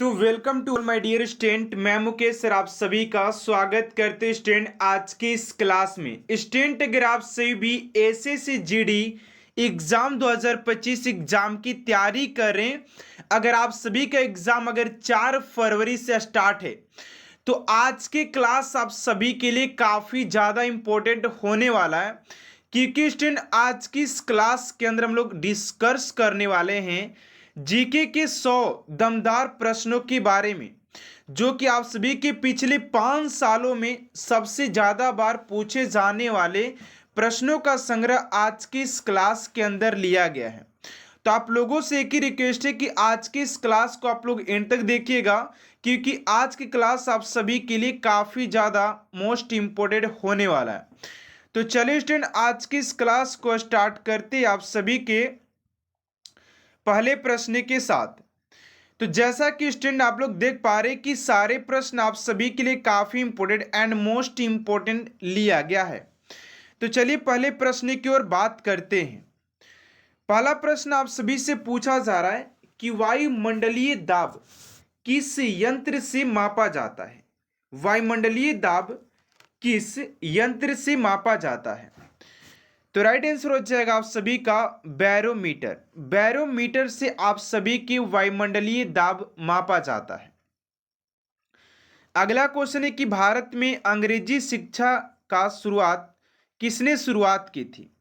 तो welcome to all my dear student. मैं Mukesh sir आप सभी का स्वागत करते हैं स्टूडेंट आज के इस क्लास में। स्टूडेंट अगर आप सभी भी एसएससी जीडी एग्जाम 2025 एग्जाम की तैयारी कर रहे हैं, अगर आप सभी का एग्जाम अगर 4 फरवरी से स्टार्ट है तो आज के क्लास आप सभी के लिए काफ़ी ज़्यादा इम्पोर्टेंट होने वाला है, क्योंकि स्टूडेंट आज की इस क्लास के अंदर हम लोग डिस्कस करने वाले हैं जीके के 100 दमदार प्रश्नों के बारे में, जो कि आप सभी के पिछले 5 सालों में सबसे ज़्यादा बार पूछे जाने वाले प्रश्नों का संग्रह आज की इस क्लास के अंदर लिया गया है। तो आप लोगों से एक ही रिक्वेस्ट है कि आज की इस क्लास को आप लोग एंड तक देखिएगा, क्योंकि आज की क्लास आप सभी के लिए काफ़ी ज़्यादा मोस्ट इम्पोर्टेंट होने वाला है। तो चलिए स्टूडेंट आज की इस क्लास को स्टार्ट करते हैं आप सभी के पहले प्रश्न के साथ। तो जैसा कि स्टूडेंट आप लोग देख पा रहे कि सारे प्रश्न आप सभी के लिए काफ़ी इंपॉर्टेंट एंड मोस्ट इम्पोर्टेंट लिया गया है। तो चलिए पहले प्रश्न की ओर बात करते हैं। पहला प्रश्न आप सभी से पूछा जा रहा है कि वायुमंडलीय दाब किस यंत्र से मापा जाता है। वायुमंडलीय दाब किस यंत्र से मापा जाता है? तो राइट आंसर हो जाएगा आप सभी का बैरोमीटर। बैरोमीटर से आप सभी की वायुमंडलीय दाब मापा जाता है। अगला क्वेश्चन है कि भारत में अंग्रेजी शिक्षा का शुरुआत किसने शुरुआत की थी?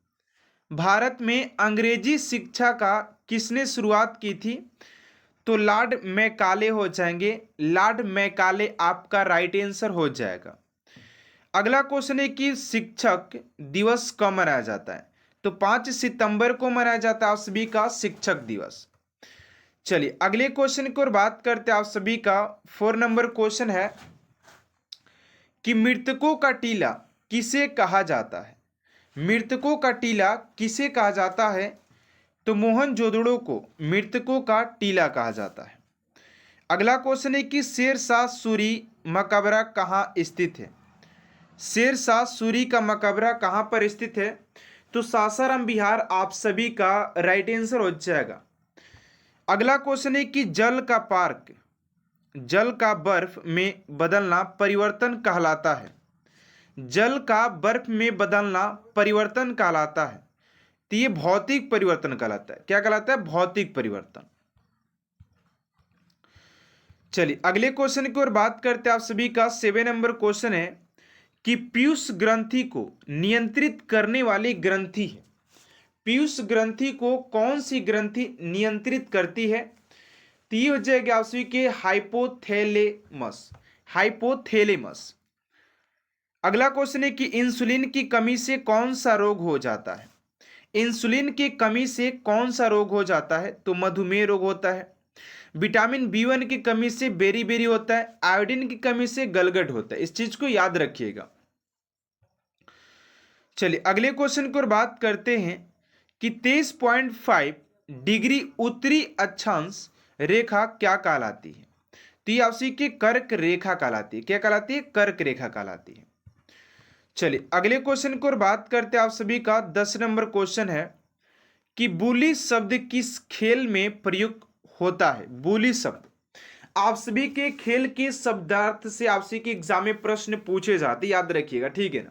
भारत में अंग्रेजी शिक्षा का किसने शुरुआत की थी? तो लॉर्ड मैकाले हो जाएंगे। लॉर्ड मैकाले आपका राइट आंसर हो जाएगा। अगला क्वेश्चन है कि शिक्षक दिवस कब मनाया जाता है? तो 5 सितंबर को मनाया जाता है आप सभी का शिक्षक दिवस। चलिए अगले क्वेश्चन की ओर बात करते हैं आप सभी का 4 नंबर क्वेश्चन है कि मृतकों का टीला किसे कहा जाता है? मृतकों का टीला किसे कहा जाता है? तो मोहनजोदड़ो को मृतकों का टीला कहा जाता है। अगला क्वेश्चन है कि शेरशाह सूरी मकबरा कहाँ स्थित है? शेरशाह सूरी का मकबरा कहाँ पर स्थित है? तो सासाराम बिहार आप सभी का राइट आंसर हो जाएगा। अगला क्वेश्चन है कि जल का पार्क जल का बर्फ में बदलना परिवर्तन कहलाता है। जल का बर्फ में बदलना परिवर्तन कहलाता है। तो ये भौतिक परिवर्तन कहलाता है। क्या कहलाता है? भौतिक परिवर्तन। चलिए अगले क्वेश्चन की ओर बात करते हैं आप सभी का 7 नंबर क्वेश्चन है कि पीयूष ग्रंथि को नियंत्रित करने वाली ग्रंथि है। पीयूष ग्रंथि को कौन सी ग्रंथि नियंत्रित करती है? तो ये हो जाएगा आप सभी के हाइपोथैलेमस। हाइपोथैलेमस। अगला क्वेश्चन है कि इंसुलिन की कमी से कौन सा रोग हो जाता है? इंसुलिन की कमी से कौन सा रोग हो जाता है? तो मधुमेह रोग होता है। विटामिन B1 की कमी से बेरी होता है। आयोडीन की कमी से गलगट होता है। इस चीज को याद रखिएगा। चलिए अगले क्वेश्चन की ओर बात करते हैं कि 23.5 डिग्री उत्तरी अक्षांश रेखा क्या कहलाती है? तो ये आपसी की कर्क रेखा कहलाती है। क्या कहलाती है? कर्क रेखा कहलाती है। चलिए अगले क्वेश्चन की ओर बात करते हैं आप सभी का 10 नंबर क्वेश्चन है कि बुली शब्द किस खेल में प्रयुक्त होता है? बुली शब्द आप सभी के खेल के शब्दार्थ से आप सभी के एग्जाम में प्रश्न पूछे जाते, याद रखिएगा, ठीक है ना।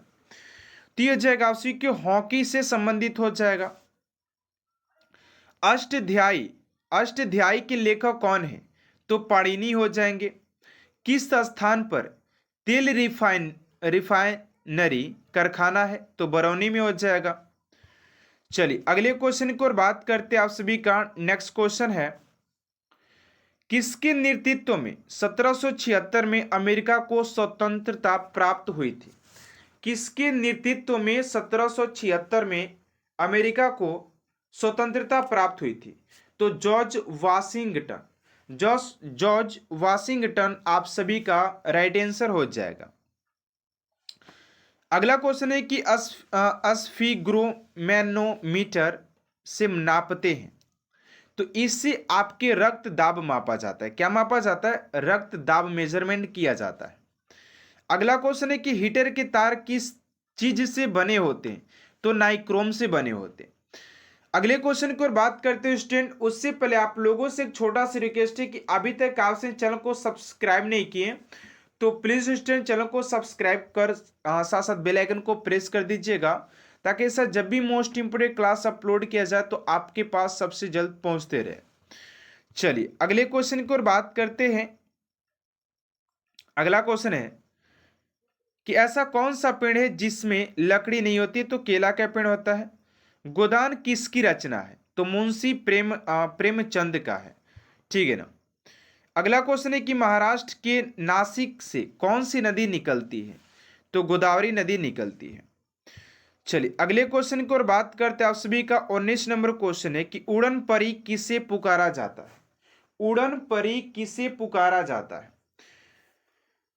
तो यह जाएगा आप सभी के हॉकी से संबंधित हो जाएगा। अष्टध्यायी अष्टध्यायी के लेखक कौन है? तो पाणिनि हो जाएंगे। किस स्थान पर तेल रिफाइनरी कारखाना है? तो बरौनी में हो जाएगा। चलिए अगले क्वेश्चन की ओर बात करते हैं आप सभी का। नेक्स्ट क्वेश्चन है किसके नेतृत्व में 1776 में अमेरिका को स्वतंत्रता प्राप्त हुई थी? किसके नेतृत्व में 1776 में अमेरिका को स्वतंत्रता प्राप्त हुई थी? तो जॉर्ज वाशिंगटन। जॉर्ज वाशिंगटन आप सभी का राइट आंसर हो जाएगा। अगला क्वेश्चन है कि स्फिग्रोमेनोमीटर से नापते हैं, तो इससे आपके रक्त दाब मापा जाता है। क्या मापा जाता है? रक्त दाब मेजरमेंट किया जाता है। अगला क्वेश्चन है कि हीटर के तार किस चीज से बने होते हैं? तो नाइक्रोम से बने होते हैं। अगले क्वेश्चन की ओर बात करते हैं स्टूडेंट, उससे पहले आप लोगों से एक छोटा सा रिक्वेस्ट है कि अभी तक आपसे चैनल को सब्सक्राइब नहीं किए तो प्लीज स्टूडेंट चैनल को सब्सक्राइब कर साथ साथ बेल आइकन को प्रेस कर दीजिएगा, ताकि सर जब भी मोस्ट इंपोर्टेंट क्लास अपलोड किया जाए तो आपके पास सबसे जल्द पहुंचते रहे। चलिए अगले क्वेश्चन की ओर बात करते हैं। अगला क्वेश्चन है कि ऐसा कौन सा पेड़ है जिसमें लकड़ी नहीं होती, तो केला का पेड़ होता है। गोदान किसकी रचना है, तो मुंशी प्रेमचंद का है। ठीक है ना। अगला क्वेश्चन है कि महाराष्ट्र के नासिक से कौन सी नदी निकलती है, तो गोदावरी नदी निकलती है। चलिए अगले क्वेश्चन की ओर बात करते हैं। आप सभी का 19 नंबर क्वेश्चन है कि उड़न परी किसे पुकारा जाता है। उड़न परी किसे पुकारा जाता है,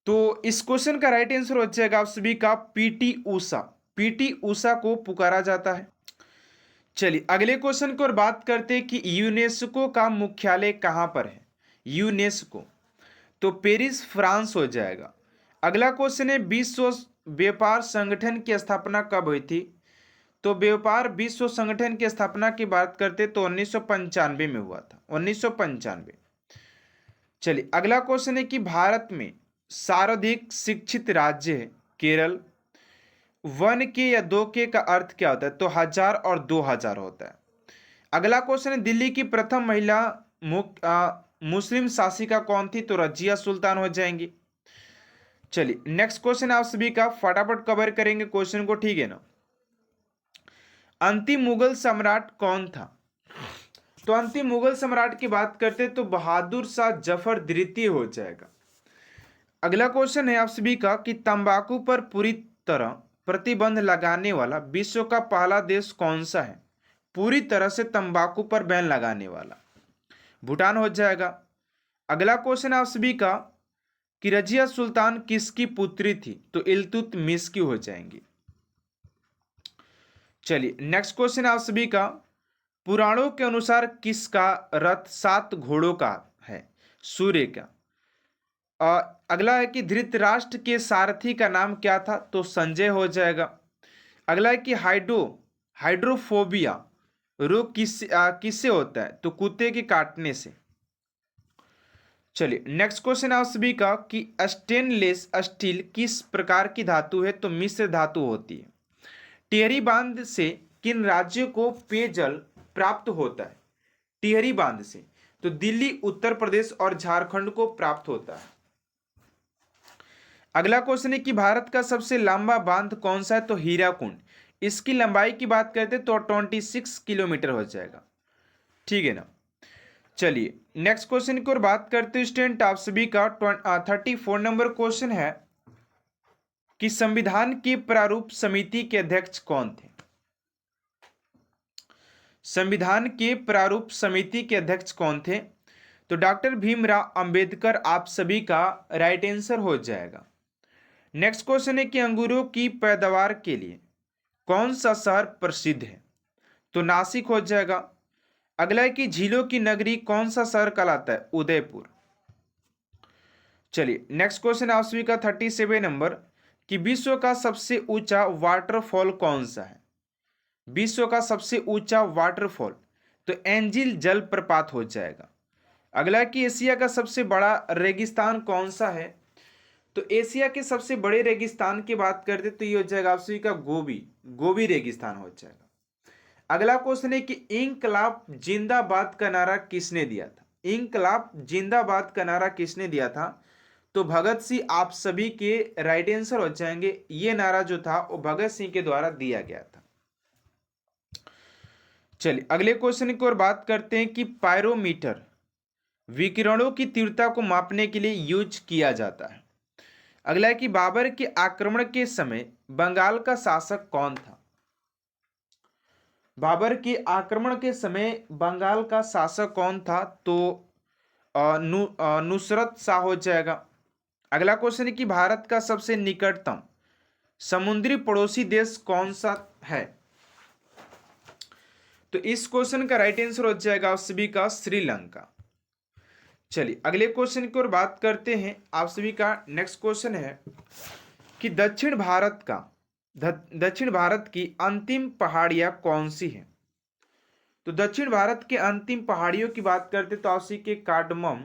तो इस क्वेश्चन का राइट आंसर हो जाएगा आप सभी का पीटी ऊषा। पीटी ऊषा को पुकारा जाता है। चलिए अगले क्वेश्चन की ओर बात करते हैं कि यूनेस्को का मुख्यालय कहां पर है। यूनेस्को तो पेरिस फ्रांस हो जाएगा। अगला क्वेश्चन है विश्व व्यापार संगठन की स्थापना कब हुई थी, तो व्यापार विश्व संगठन की स्थापना की बात करते तो 1995 में हुआ था, 1995। चलिए अगला क्वेश्चन है कि भारत में सर्वाधिक शिक्षित राज्य है केरल। वन के या दो के का अर्थ क्या होता है, तो 1000 और 2000 होता है। अगला क्वेश्चन है दिल्ली की प्रथम महिला मुस्लिम शासिका कौन थी, तो रजिया सुल्तान हो जाएंगी। चलिए नेक्स्ट क्वेश्चन आप सभी का फटाफट कवर करेंगे क्वेश्चन को, ठीक है ना। अंतिम मुगल सम्राट कौन था, तो अंतिम मुगल सम्राट की बात करते तो बहादुर शाह जफर द्वितीय हो जाएगा। अगला क्वेश्चन है आप सभी का कि तंबाकू पर पूरी तरह प्रतिबंध लगाने वाला विश्व का पहला देश कौन सा है। पूरी तरह से तंबाकू पर बैन लगाने वाला भूटान हो जाएगा। अगला क्वेश्चन आप सभी का कि रजिया सुल्तान किसकी पुत्री थी, तो इल्तुतमिश की हो जाएंगी। चलिए नेक्स्ट क्वेश्चन आप सभी का पुराणों के अनुसार किसका रथ 7 घोड़ों का है, सूर्य का। अगला है कि धृतराष्ट्र के सारथी का नाम क्या था, तो संजय हो जाएगा। अगला है कि हाइड्रोफोबिया रोग किससे होता है, तो कुत्ते के काटने से। चलिए नेक्स्ट क्वेश्चन आप सभी का कि स्टेनलेस स्टील किस प्रकार की धातु है, तो मिश्र धातु होती है। टिहरी बांध से किन राज्यों को पेयजल प्राप्त होता है, टिहरी बांध से तो दिल्ली, उत्तर प्रदेश और झारखंड को प्राप्त होता है। अगला क्वेश्चन है कि भारत का सबसे लंबा बांध कौन सा है, तो हीराकुंड। इसकी लंबाई की बात करते तो 26 किलोमीटर हो जाएगा, ठीक है ना। चलिए नेक्स्ट क्वेश्चन की ओर बात करते हैं स्टूडेंट आप सभी का 34 नंबर क्वेश्चन है कि संविधान की प्रारूप समिति के अध्यक्ष कौन थे। संविधान के प्रारूप समिति के अध्यक्ष कौन थे, तो डॉक्टर भीमराव अंबेडकर आप सभी का राइट आंसर हो जाएगा। नेक्स्ट क्वेश्चन है कि अंगूरों की पैदावार के लिए कौन सा शहर प्रसिद्ध है, तो नासिक हो जाएगा। अगला है कि झीलों की नगरी कौन सा शहर कहलाता है, उदयपुर। चलिए नेक्स्ट क्वेश्चन आप सभी का 37 नंबर कि विश्व का सबसे ऊंचा वाटरफॉल कौन सा है। विश्व का सबसे ऊंचा वाटरफॉल तो एंजिल जलप्रपात हो जाएगा। अगला है कि एशिया का सबसे बड़ा रेगिस्तान कौन सा है, तो एशिया के सबसे बड़े रेगिस्तान की बात करते तो ये हो जाएगा आप सभी का गोबी रेगिस्तान हो जाएगा। अगला क्वेश्चन है कि इंकलाब जिंदाबाद का नारा किसने दिया था। इंकलाब जिंदाबाद का नारा किसने दिया था, तो भगत सिंह आप सभी के राइट आंसर हो जाएंगे। ये नारा जो था वो भगत सिंह के द्वारा दिया गया था। चलिए अगले क्वेश्चन की ओर बात करते हैं कि पायरोमीटर विकिरणों की तीव्रता को मापने के लिए यूज किया जाता है। अगला है कि बाबर के आक्रमण के समय बंगाल का शासक कौन था। बाबर के आक्रमण के समय बंगाल का शासक कौन था, तो नुसरत शाह हो जाएगा। अगला क्वेश्चन है कि भारत का सबसे निकटतम समुद्री पड़ोसी देश कौन सा है, तो इस क्वेश्चन का राइट आंसर हो जाएगा आप सभी का श्रीलंका। चलिए अगले क्वेश्चन की ओर बात करते हैं आप सभी का। नेक्स्ट क्वेश्चन है कि दक्षिण भारत की अंतिम पहाड़ियां कौन सी है। तो दक्षिण भारत के अंतिम पहाड़ियों की बात करते तो आपसी के कार्डमम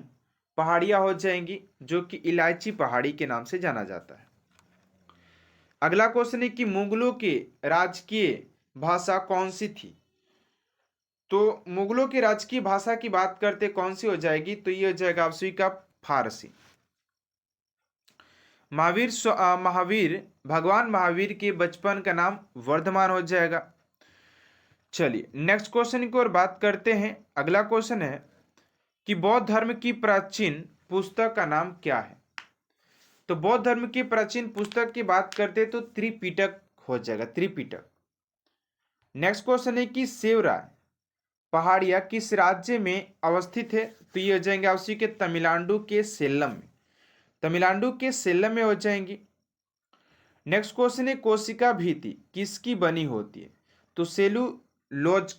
पहाड़ियां हो जाएंगी, जो कि इलायची पहाड़ी के नाम से जाना जाता है। अगला क्वेश्चन है कि मुगलों के राजकीय भाषा कौन सी थी। तो मुगलों की राजकीय भाषा की बात करते कौन सी हो जाएगी, तो ये हो जाएगा आपसी का फारसी। महावीर भगवान महावीर के बचपन का नाम वर्धमान हो जाएगा। चलिए नेक्स्ट क्वेश्चन की ओर बात करते हैं। अगला क्वेश्चन है कि बौद्ध धर्म की प्राचीन पुस्तक का नाम क्या है। तो बौद्ध धर्म की प्राचीन पुस्तक की बात करते तो त्रिपिटक हो जाएगा, त्रिपिटक। नेक्स्ट क्वेश्चन है कि सेवराय पहाड़िया किस राज्य में अवस्थित है। तो ये हो जाएंगे आपसी के तमिलनाडु के सेलम में, तमिलनाडु के सेलम में हो जाएंगी। नेक्स्ट क्वेश्चन है कोशिका भित्ति किसकी बनी होती है। तो सेलुलोज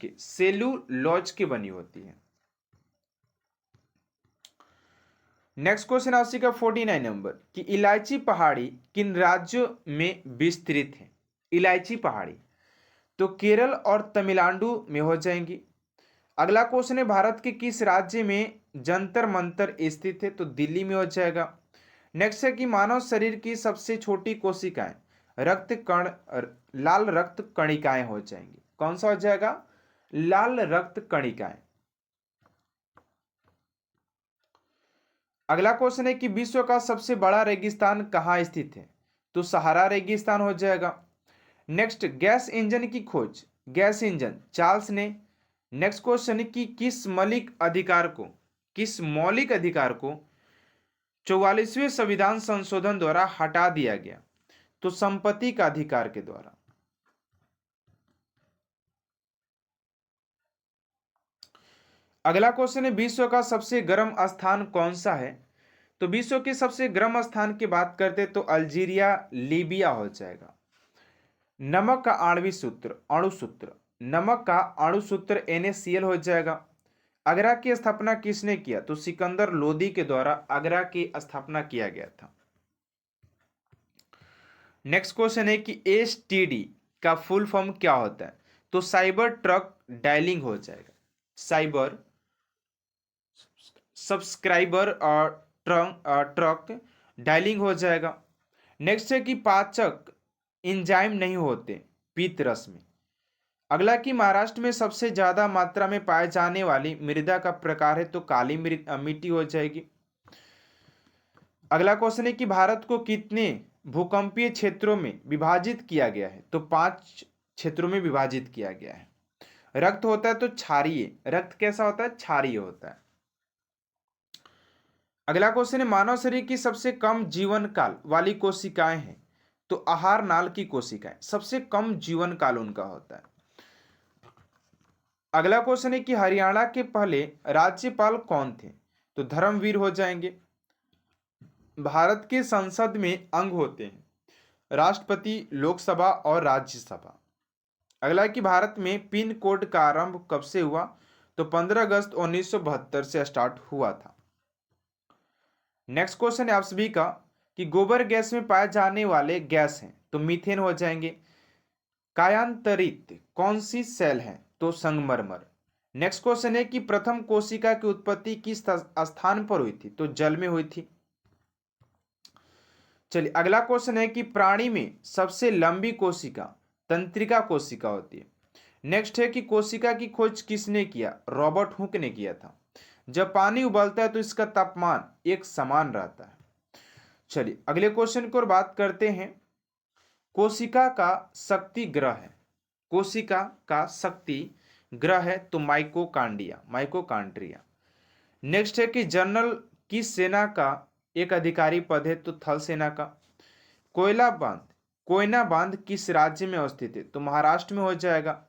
की बनी होती है। नेक्स्ट क्वेश्चन आपसी का 49 नंबर कि इलायची पहाड़ी किन राज्यों में विस्तृत है। इलायची पहाड़ी तो केरल और तमिलनाडु में हो जाएंगी। अगला क्वेश्चन है भारत के किस राज्य में जंतर मंतर स्थित है। तो दिल्ली में हो जाएगा। नेक्स्ट है कि मानव शरीर की सबसे छोटी कोशिकाएं रक्त कण लाल रक्त कणिकाएं हो जाएंगी। कौन सा हो जाएगा, लाल रक्त कणिकाएं। अगला क्वेश्चन है कि विश्व का सबसे बड़ा रेगिस्तान कहाँ स्थित है। तो सहारा रेगिस्तान हो जाएगा। नेक्स्ट गैस इंजन की खोज गैस इंजन चार्ल्स ने। नेक्स्ट क्वेश्चन है कि किस मौलिक अधिकार को 44वें संविधान संशोधन द्वारा हटा दिया गया। तो संपत्ति का अधिकार के द्वारा। अगला क्वेश्चन है विश्व का सबसे गर्म स्थान कौन सा है। तो विश्व के सबसे गर्म स्थान की बात करते तो अल्जीरिया लीबिया हो जाएगा। नमक का अणुसूत्र नमक का अणुसूत्र NaCl हो जाएगा। आगरा की स्थापना किसने किया। तो सिकंदर लोदी के द्वारा आगरा की स्थापना किया गया था। नेक्स्ट क्वेश्चन है कि STD का फुल फॉर्म क्या होता है। तो साइबर ट्रक डायलिंग हो जाएगा। साइबर सब्सक्राइबर और ट्रक डायलिंग हो जाएगा। नेक्स्ट है कि पाचक एंजाइम नहीं होते पीत रस में। अगला कि महाराष्ट्र में सबसे ज्यादा मात्रा में पाए जाने वाली मृदा का प्रकार है। तो काली मिट्टी हो जाएगी। अगला क्वेश्चन है कि भारत को कितने भूकंपीय क्षेत्रों में विभाजित किया गया है। तो 5 क्षेत्रों में विभाजित किया गया है। रक्त होता है तो क्षारीय, रक्त कैसा होता है, क्षारीय होता है। अगला क्वेश्चन है मानव शरीर की सबसे कम जीवन काल वाली कोशिकाएं हैं। तो आहार नाल की कोशिकाएं सबसे कम जीवन काल उनका होता है। अगला क्वेश्चन है कि हरियाणा के पहले राज्यपाल कौन थे। तो धर्मवीर हो जाएंगे। भारत के संसद में अंग होते हैं राष्ट्रपति, लोकसभा और राज्यसभा। अगला है कि भारत में पिन कोड का आरंभ कब से हुआ। तो 15 अगस्त 1972 से स्टार्ट हुआ था। नेक्स्ट क्वेश्चन है आप सभी का कि गोबर गैस में पाए जाने वाले गैस हैं। तो मीथेन हो जाएंगे। कायांतरित कौन सी सेल है। तो संगमरमर। नेक्स्ट क्वेश्चन है कि प्रथम कोशिका की उत्पत्ति किस स्थान पर हुई थी। तो जल में हुई थी। चलिए अगला क्वेश्चन है कि प्राणी में सबसे लंबी कोशिका तंत्रिका कोशिका होती है। नेक्स्ट है कि कोशिका की खोज किसने किया। रॉबर्ट हुक ने किया था। जब पानी उबलता है तो इसका तापमान एक समान रहता है। चलिए अगले क्वेश्चन की ओर बात करते हैं। कोशिका का शक्ति ग्रह है। कोशिका का शक्ति ग्रह है तो माइटोकॉन्ड्रिया। नेक्स्ट है कि जनरल किस सेना का एक अधिकारी पद है। तो थल सेना का। कोयना बांध किस राज्य में अवस्थित है। तो महाराष्ट्र में हो जाएगा।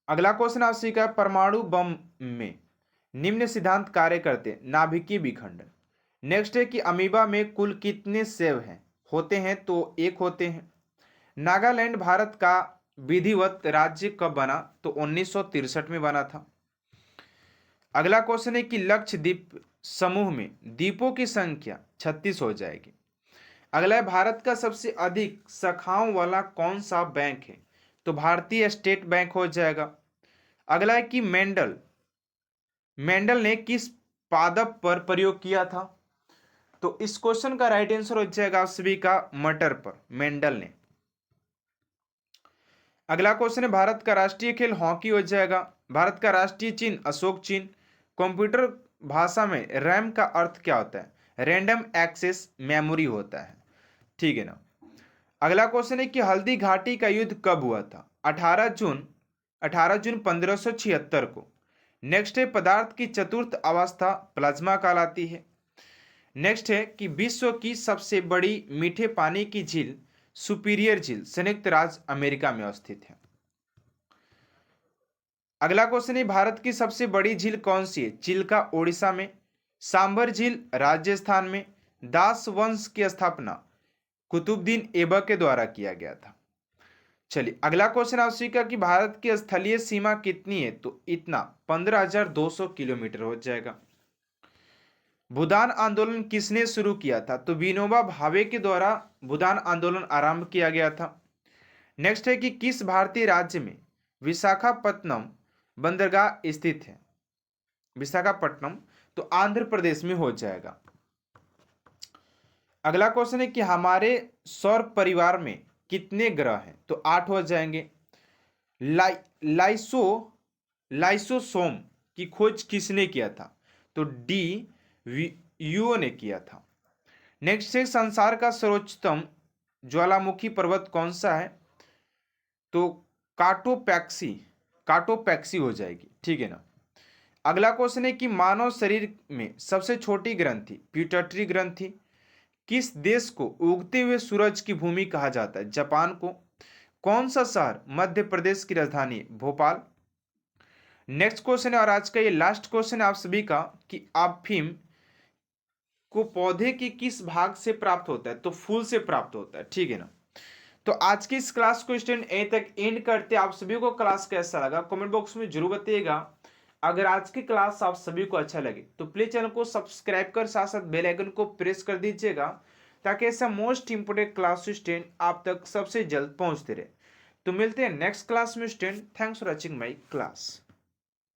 अगला क्वेश्चन आपसे क्या, परमाणु बम में निम्न सिद्धांत कार्य करते। नाभिकीय विखंडन। नेक्स्ट है कि अमीबा में कुल कितने सेव हैं होते हैं। तो 1 होते हैं। नागालैंड भारत का विधिवत राज्य कब बना। तो 1963 में बना था। अगला क्वेश्चन है कि लक्षद्वीप समूह में द्वीपों की संख्या 36 हो जाएगी। अगला है भारत का सबसे अधिक शाखाओं वाला कौन सा बैंक है। तो भारतीय स्टेट बैंक हो जाएगा। अगला है कि मेंडल मेंडल ने किस पादप पर प्रयोग किया था? तो इस क्वेश्चन का राइट आंसर हो जाएगा आप सभी का मटर पर, मेंडल ने। अगला क्वेश्चन है भारत का राष्ट्रीय खेल हॉकी हो जाएगा। भारत का राष्ट्रीय चिन्ह अशोक चिन्ह। कंप्यूटर भाषा में रैम का अर्थ क्या होता है? रैंडम एक्सेस मेमोरी होता है, ठीक है ना। अगला क्वेश्चन है कि हल्दी घाटी का युद्ध कब हुआ था? 18 जून 1576 को। नेक्स्ट है पदार्थ की चतुर्थ अवस्था प्लाज्मा कहलाती है। नेक्स्ट है कि विश्व की सबसे बड़ी मीठे पानी की झील सुपीरियर झील संयुक्त राज्य अमेरिका में अवस्थित है। अगला क्वेश्चन है भारत की सबसे बड़ी झील कौन सी है? चिल्का ओडिशा में। सांबर झील राजस्थान में। दास वंश की स्थापना कुतुबुद्दीन ऐबक के द्वारा किया गया था। चलिए अगला क्वेश्चन आपसे का कि भारत की स्थलीय सीमा कितनी है? तो इतना 15,200 किलोमीटर हो जाएगा। भूदान आंदोलन किसने शुरू किया था? तो विनोबा भावे के द्वारा भूदान आंदोलन आरंभ किया गया था। नेक्स्ट है कि किस भारतीय राज्य में विशाखापत्तनम बंदरगाह स्थित है? विशाखापट्टनम तो आंध्र प्रदेश में हो जाएगा। अगला क्वेश्चन है कि हमारे सौर परिवार में कितने ग्रह हैं? तो 8 हो जाएंगे। लाइसोसोम की खोज किसने किया था? तो डी यूओ ने किया था। नेक्स्ट है संसार का सर्वोच्चतम ज्वालामुखी पर्वत कौन सा है? तो काटोपैक्सी हो जाएगी, ठीक है ना। अगला क्वेश्चन है कि मानव शरीर में सबसे छोटी ग्रंथि पिट्यूटरी ग्रंथि किस देश को उगते हुए सूरज की भूमि कहा जाता है? जापान को। कौन सा शहर मध्य प्रदेश की राजधानी है? भोपाल। नेक्स्ट क्वेश्चन है और आज का ये लास्ट क्वेश्चन है आप सभी का कि अफीम को पौधे के किस भाग से प्राप्त होता है? तो फूल से प्राप्त होता है, ठीक है ना। तो आज की इस क्लास को स्टूडेंट यहीं तक एंड करते हैं। आप सभी को क्लास कैसा लगा कमेंट बॉक्स में जरूर बताइएगा। अगर आज की क्लास आप सभी को अच्छा लगे तो प्लीज चैनल को सब्सक्राइब कर साथ साथ बेल आइकन को प्रेस कर दीजिएगा ताकि ऐसा मोस्ट इंपोर्टेंट क्लास स्टूडेंट आप तक सबसे जल्द पहुंचते रहे। तो मिलते हैं नेक्स्ट क्लास में student. Thanks for watching my class.